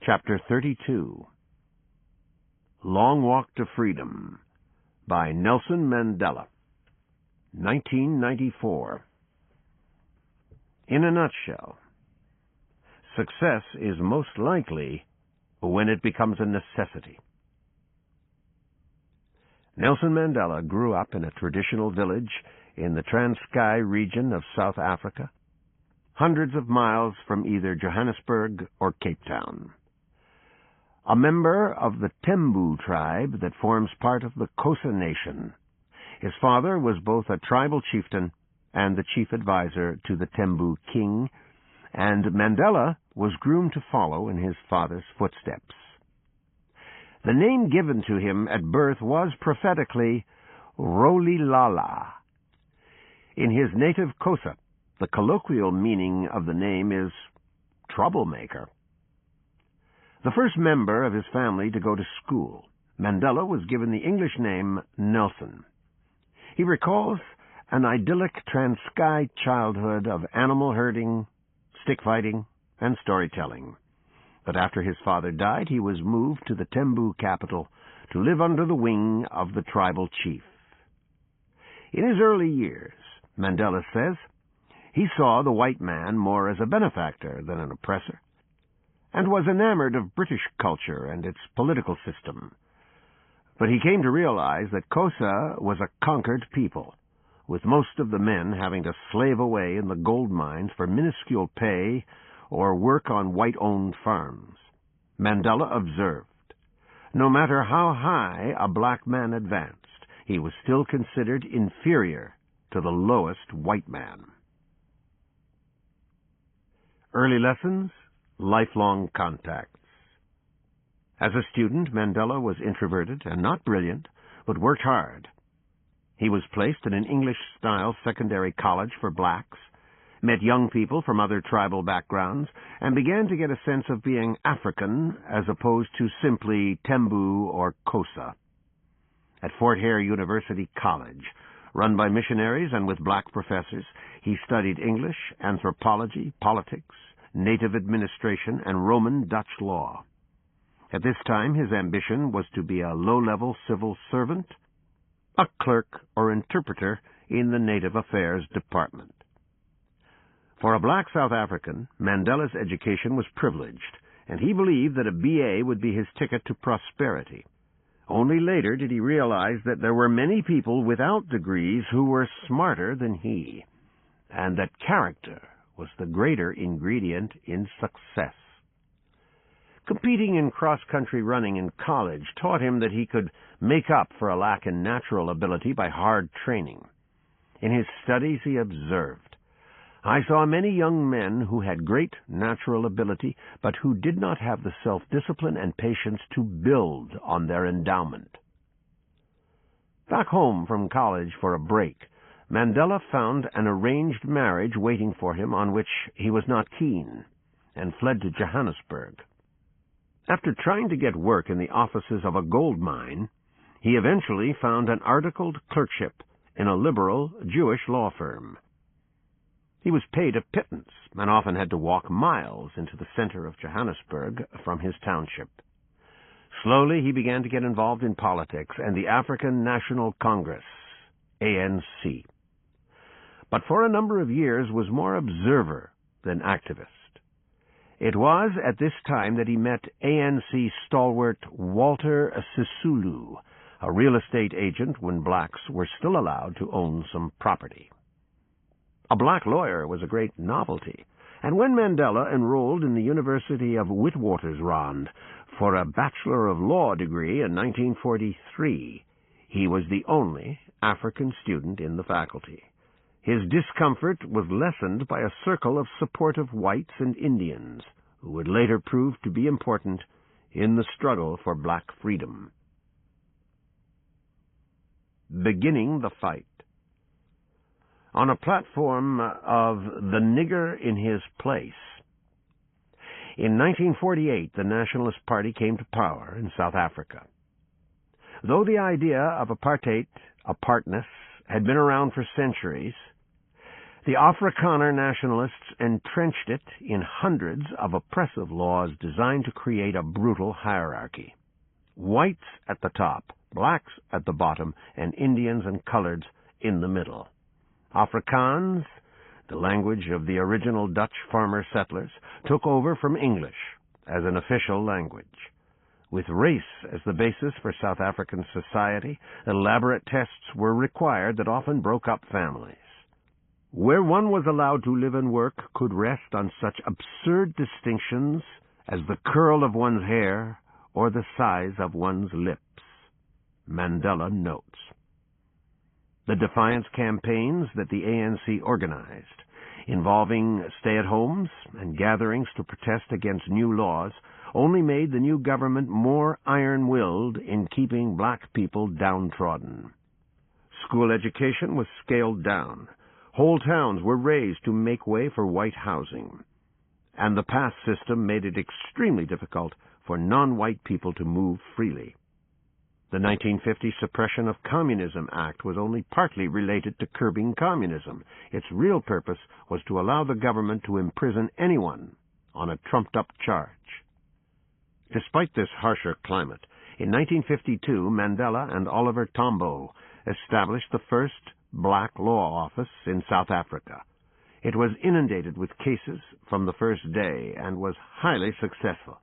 Chapter 32 Long Walk to Freedom by Nelson Mandela, 1994. In a nutshell, success is most likely when it becomes a necessity. Nelson Mandela grew up in a traditional village in the Transkei region of South Africa, hundreds of miles from either Johannesburg or Cape Town. A member of the Tembu tribe that forms part of the Xhosa nation, his father was both a tribal chieftain and the chief advisor to the Tembu king, and Mandela was groomed to follow in his father's footsteps. The name given to him at birth was prophetically Rolilala. In his native Xhosa, the colloquial meaning of the name is troublemaker. The first member of his family to go to school, Mandela was given the English name Nelson. He recalls an idyllic Transkei childhood of animal herding, stick fighting, and storytelling. But after his father died, he was moved to the Tembu capital to live under the wing of the tribal chief. In his early years, Mandela says, he saw the white man more as a benefactor than an oppressor, and was enamored of British culture and its political system. But he came to realize that Xhosa was a conquered people, with most of the men having to slave away in the gold mines for minuscule pay or work on white-owned farms. Mandela observed, no matter how high a black man advanced, he was still considered inferior to the lowest white man. Early lessons, lifelong contacts. As a student, Mandela was introverted and not brilliant, but worked hard. He was placed in an English-style secondary college for blacks, met young people from other tribal backgrounds, and began to get a sense of being African as opposed to simply Tembu or Xhosa. At Fort Hare University College, run by missionaries and with black professors, he studied English, anthropology, politics, native administration, and Roman Dutch law. At this time, his ambition was to be a low-level civil servant, a clerk or interpreter in the Native Affairs Department. For a black South African, Mandela's education was privileged, and he believed that a BA would be his ticket to prosperity. Only later did he realize that there were many people without degrees who were smarter than he, and that character was the greater ingredient in success. Competing in cross-country running in college taught him that he could make up for a lack in natural ability by hard training. In his studies, he observed, I saw many young men who had great natural ability, but who did not have the self-discipline and patience to build on their endowment. Back home from college for a break, Mandela found an arranged marriage waiting for him on which he was not keen, and fled to Johannesburg. After trying to get work in the offices of a gold mine, he eventually found an articled clerkship in a liberal Jewish law firm. He was paid a pittance and often had to walk miles into the center of Johannesburg from his township. Slowly he began to get involved in politics and the African National Congress, ANC. But for a number of years was more observer than activist. It was at this time that he met ANC stalwart Walter Sisulu, a real estate agent when blacks were still allowed to own some property. A black lawyer was a great novelty, and when Mandela enrolled in the University of Witwatersrand for a Bachelor of Law degree in 1943, he was the only African student in the faculty. His discomfort was lessened by a circle of supportive whites and Indians, who would later prove to be important in the struggle for black freedom. Beginning the fight. On a platform of the nigger in his place. In 1948, the Nationalist Party came to power in South Africa. Though the idea of apartheid, apartness, had been around for centuries, The Afrikaner nationalists entrenched it in hundreds of oppressive laws designed to create a brutal hierarchy. Whites at the top, blacks at the bottom, and Indians and coloreds in the middle. Afrikaans, the language of the original Dutch farmer settlers, took over from English as an official language. With race as the basis for South African society, elaborate tests were required that often broke up families. Where one was allowed to live and work could rest on such absurd distinctions as the curl of one's hair or the size of one's lips. Mandela notes. The defiance campaigns that the ANC organized, involving stay-at-homes and gatherings to protest against new laws, only made the new government more iron-willed in keeping black people downtrodden. School education was scaled down. Whole towns were razed to make way for white housing. And the pass system made it extremely difficult for non-white people to move freely. The 1950 Suppression of Communism Act was only partly related to curbing communism. Its real purpose was to allow the government to imprison anyone on a trumped-up charge. Despite this harsher climate, in 1952 Mandela and Oliver Tambo established the first black law office in South Africa. It was inundated with cases from the first day and was highly successful.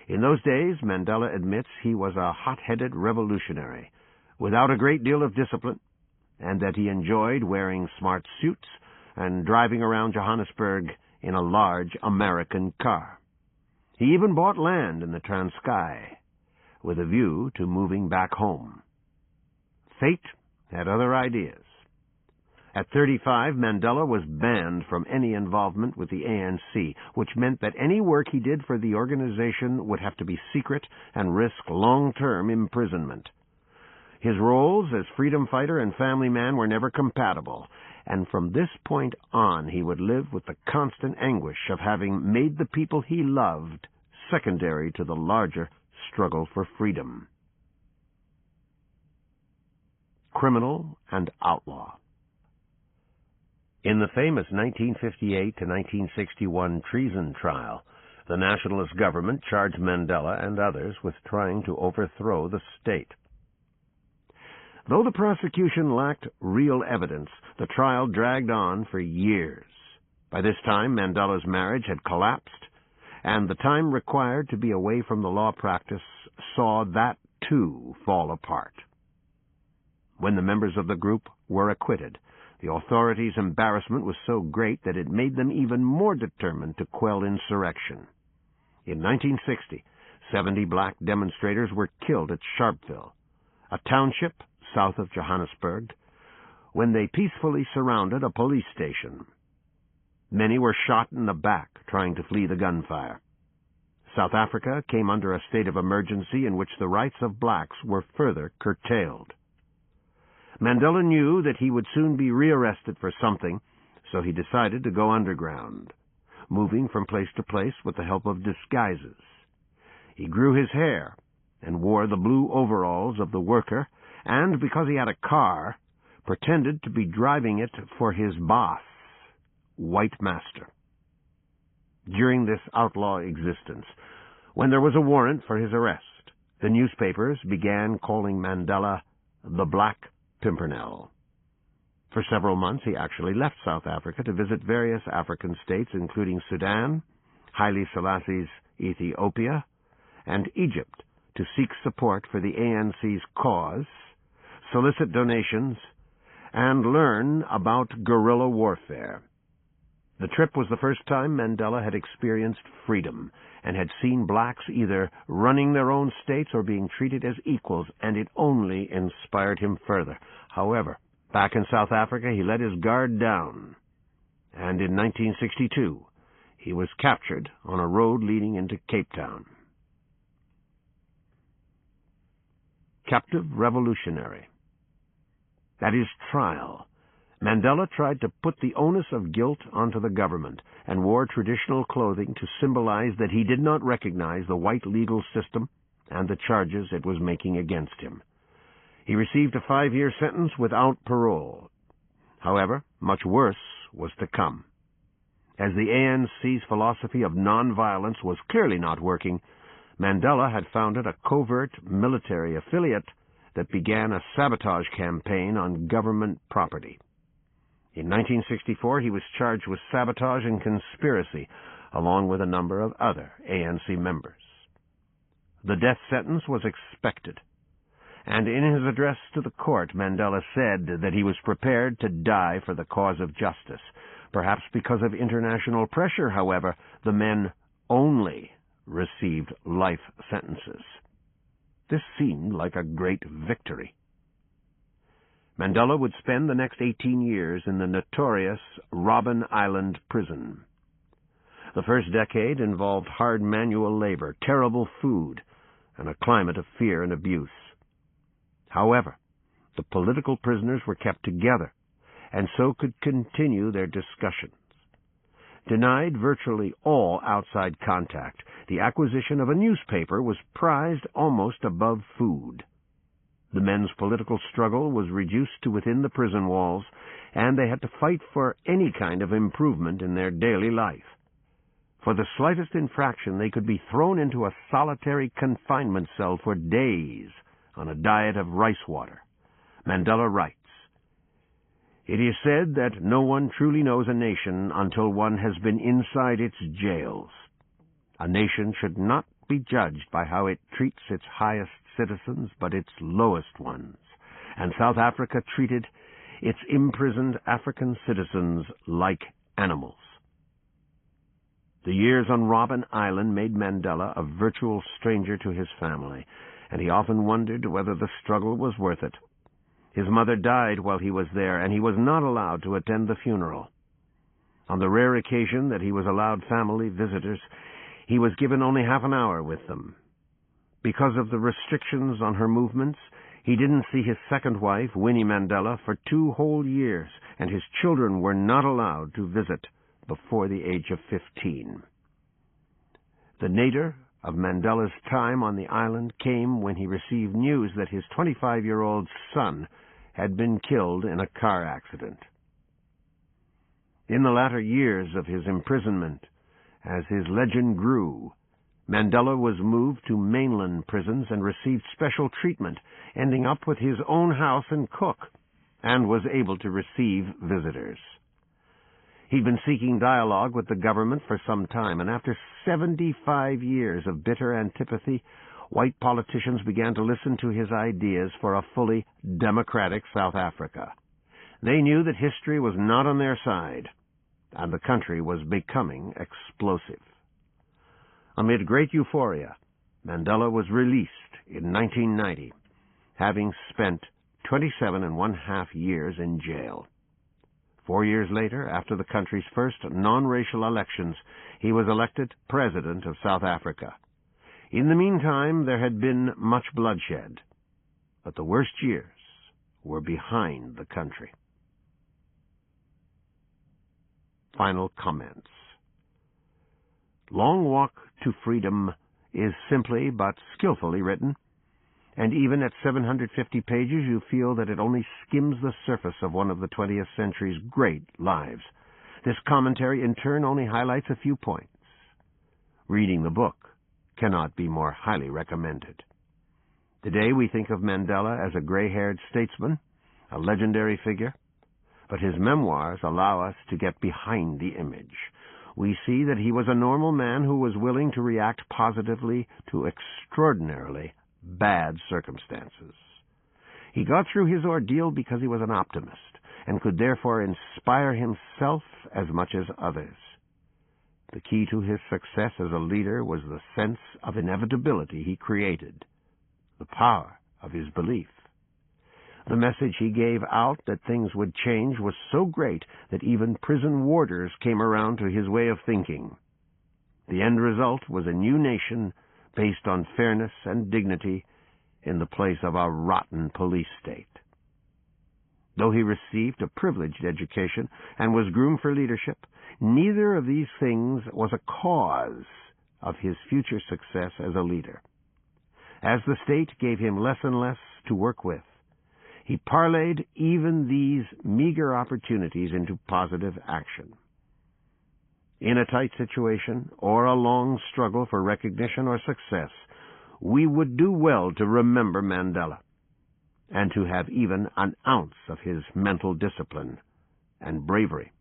In those days, Mandela admits he was a hot-headed revolutionary, without a great deal of discipline, and that he enjoyed wearing smart suits and driving around Johannesburg in a large American car. He even bought land in the Transkei, with a view to moving back home. Fate had other ideas. At 35, Mandela was banned from any involvement with the ANC, which meant that any work he did for the organization would have to be secret and risk long-term imprisonment. His roles as freedom fighter and family man were never compatible, and from this point on he would live with the constant anguish of having made the people he loved secondary to the larger struggle for freedom. Criminal and outlaw. In the famous 1958 to 1961 treason trial, the nationalist government charged Mandela and others with trying to overthrow the state. Though the prosecution lacked real evidence, the trial dragged on for years. By this time, Mandela's marriage had collapsed, and the time required to be away from the law practice saw that, too, fall apart. When the members of the group were acquitted, the authorities' embarrassment was so great that it made them even more determined to quell insurrection. In 1960, 70 black demonstrators were killed at Sharpeville, a township south of Johannesburg, when they peacefully surrounded a police station. Many were shot in the back trying to flee the gunfire. South Africa came under a state of emergency in which the rights of blacks were further curtailed. Mandela knew that he would soon be rearrested for something, so he decided to go underground, moving from place to place with the help of disguises. He grew his hair and wore the blue overalls of the worker, and, because he had a car, pretended to be driving it for his boss, White Master. During this outlaw existence, when there was a warrant for his arrest, the newspapers began calling Mandela the Black Pimpernel. For several months he actually left South Africa to visit various African states, including Sudan, Haile Selassie's Ethiopia, and Egypt, to seek support for the ANC's cause, solicit donations, and learn about guerrilla warfare. The trip was the first time Mandela had experienced freedom and had seen blacks either running their own states or being treated as equals, and it only inspired him further. However, back in South Africa he let his guard down, and in 1962 he was captured on a road leading into Cape Town. Captive revolutionary. At his trial, Mandela tried to put the onus of guilt onto the government and wore traditional clothing to symbolize that he did not recognize the white legal system and the charges it was making against him. He received a 5-year sentence without parole. However, much worse was to come. As the ANC's philosophy of nonviolence was clearly not working, Mandela had founded a covert military affiliate that began a sabotage campaign on government property. In 1964, he was charged with sabotage and conspiracy, along with a number of other ANC members. The death sentence was expected, and in his address to the court, Mandela said that he was prepared to die for the cause of justice. Perhaps because of international pressure, however, the men only received life sentences. This seemed like a great victory. Mandela would spend the next 18 years in the notorious Robben Island prison. The first decade involved hard manual labor, terrible food, and a climate of fear and abuse. However, the political prisoners were kept together, and so could continue their discussions. Denied virtually all outside contact, the acquisition of a newspaper was prized almost above food. The men's political struggle was reduced to within the prison walls, and they had to fight for any kind of improvement in their daily life. For the slightest infraction, they could be thrown into a solitary confinement cell for days on a diet of rice water. Mandela writes, "It is said that no one truly knows a nation until one has been inside its jails. A nation should not be judged by how it treats its highest citizens, but its lowest ones, and South Africa treated its imprisoned African citizens like animals." The years on Robben Island made Mandela a virtual stranger to his family, and he often wondered whether the struggle was worth it. His mother died while he was there, and he was not allowed to attend the funeral. On the rare occasion that he was allowed family visitors, he was given only half an hour with them. Because of the restrictions on her movements, he didn't see his second wife, Winnie Mandela, for 2 whole years, and his children were not allowed to visit before the age of 15. The nadir of Mandela's time on the island came when he received news that his 25-year-old son had been killed in a car accident. In the latter years of his imprisonment, as his legend grew, Mandela was moved to mainland prisons and received special treatment, ending up with his own house and cook, and was able to receive visitors. He'd been seeking dialogue with the government for some time, and after 75 years of bitter antipathy, white politicians began to listen to his ideas for a fully democratic South Africa. They knew that history was not on their side, and the country was becoming explosive. Amid great euphoria, Mandela was released in 1990, having spent 27.5 years in jail. 4 years later, after the country's first non-racial elections, he was elected President of South Africa. In the meantime, there had been much bloodshed, but the worst years were behind the country. Final comments. Long Walk to Freedom is simply but skillfully written, and even at 750 pages you feel that it only skims the surface of one of the 20th century's great lives. This commentary, in turn, only highlights a few points. Reading the book cannot be more highly recommended. Today we think of Mandela as a gray-haired statesman, a legendary figure, but his memoirs allow us to get behind the image. We see that he was a normal man who was willing to react positively to extraordinarily bad circumstances. He got through his ordeal because he was an optimist, and could therefore inspire himself as much as others. The key to his success as a leader was the sense of inevitability he created, the power of his belief. The message he gave out that things would change was so great that even prison warders came around to his way of thinking. The end result was a new nation based on fairness and dignity in the place of a rotten police state. Though he received a privileged education and was groomed for leadership, neither of these things was a cause of his future success as a leader. As the state gave him less and less to work with, He parlayed even these meager opportunities into positive action. In a tight situation, or a long struggle for recognition or success, we would do well to remember Mandela, and to have even an ounce of his mental discipline and bravery.